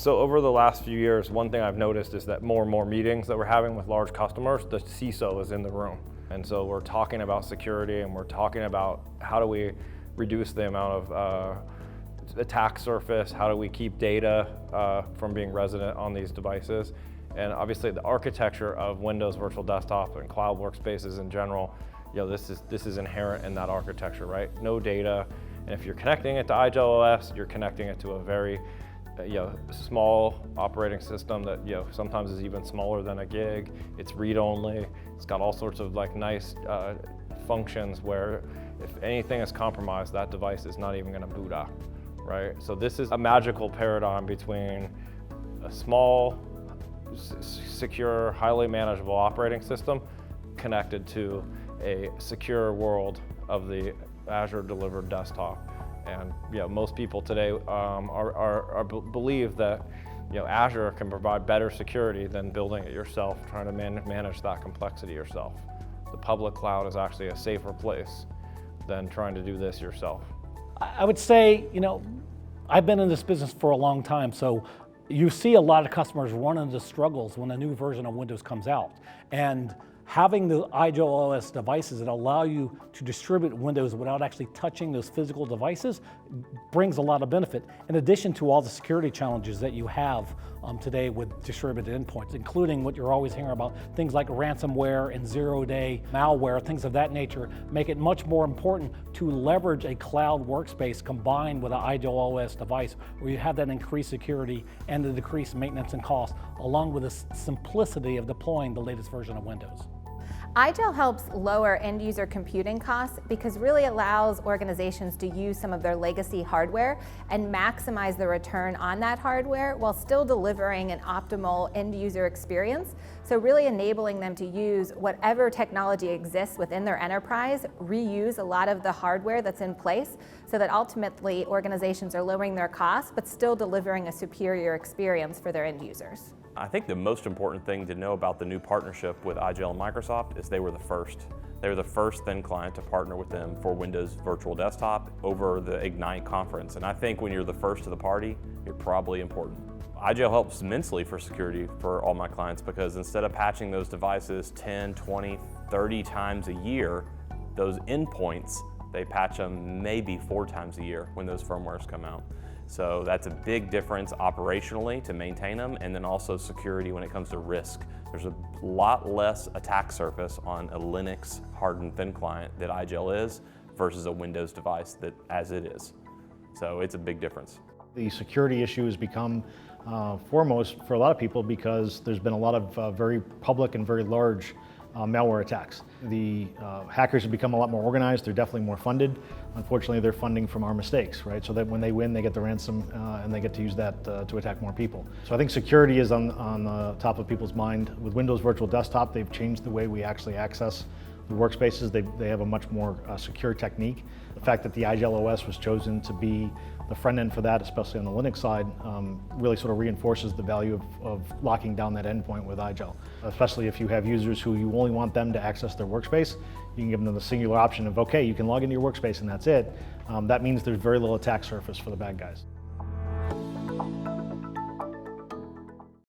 So over the last few years, one thing I've noticed is that more and more meetings that we're having with large customers, the CISO is in the room. And so we're talking about security, and we're talking about how do we reduce the amount of attack surface, how do we keep data from being resident on these devices. And obviously the architecture of Windows Virtual Desktop and cloud workspaces in general, this is inherent in that architecture, right? No data, and if you're connecting it to IGEL OS, you're connecting it to a very small operating system that sometimes is even smaller than a gig. It's read-only. It's got all sorts of nice functions where if anything is compromised, that device is not even going to boot up, right? So this is a magical paradigm between a small, secure, highly manageable operating system connected to a secure world of the Azure delivered desktop. And most people today believe that Azure can provide better security than building it yourself, trying to manage that complexity yourself. The public cloud is actually a safer place than trying to do this yourself. I would say, I've been in this business for a long time, so you see a lot of customers run into struggles when a new version of Windows comes out. And having the IGEL OS devices that allow you to distribute Windows without actually touching those physical devices brings a lot of benefit, in addition to all the security challenges that you have today with distributed endpoints, including what you're always hearing about, things like ransomware and zero-day malware, things of that nature, make it much more important to leverage a cloud workspace combined with an IGEL OS device where you have that increased security and the decreased maintenance and cost, along with the simplicity of deploying the latest version of Windows. IGEL helps lower end user computing costs because really allows organizations to use some of their legacy hardware and maximize the return on that hardware while still delivering an optimal end user experience. So really enabling them to use whatever technology exists within their enterprise, reuse a lot of the hardware that's in place so that ultimately organizations are lowering their costs but still delivering a superior experience for their end users. I think the most important thing to know about the new partnership with IGEL and Microsoft is they were the first. They were the first thin client to partner with them for Windows Virtual Desktop over the Ignite conference. And I think when you're the first to the party, you're probably important. IGEL helps immensely for security for all my clients because instead of patching those devices 10, 20, 30 times a year, those endpoints, they patch them maybe 4 times a year when those firmwares come out. So that's a big difference operationally to maintain them, and then also security when it comes to risk. There's a lot less attack surface on a Linux hardened thin client that IGEL is versus a Windows device that as it is. So it's a big difference. The security issue has become foremost for a lot of people because there's been a lot of very public and very large malware attacks. The hackers have become a lot more organized, they're definitely more funded. Unfortunately, they're funding from our mistakes, right? So that when they win, they get the ransom and they get to use that to attack more people. So I think security is on the top of people's mind. With Windows Virtual Desktop, they've changed the way we actually access the workspaces. They have a much more secure technique. The fact that the IGEL OS was chosen to be the front end for that, especially on the Linux side, really sort of reinforces the value of locking down that endpoint with IGEL. Especially if you have users who you only want them to access their workspace, you can give them the singular option of, okay, you can log into your workspace and that's it. That means there's very little attack surface for the bad guys.